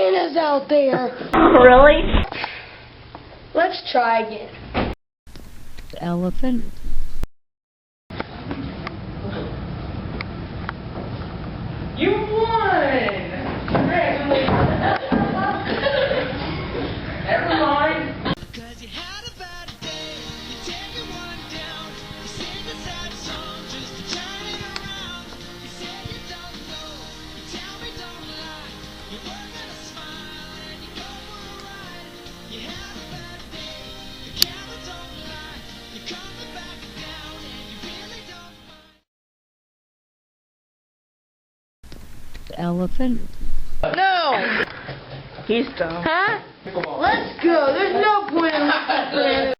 hyenas out there. Really? Let's try again. Elephant. You won! Congratulations. Never mind. Cause you had a bad day, you take it one down, you sing a sad song just to turn it around. You say you don't know, you tell me don't lie, you work on a smile and you go for a ride. You had a bad day, the camera don't lie, you're coming back down and you really don't mind. Elephant. No. He's dumb. Huh? Let's go. There's no point in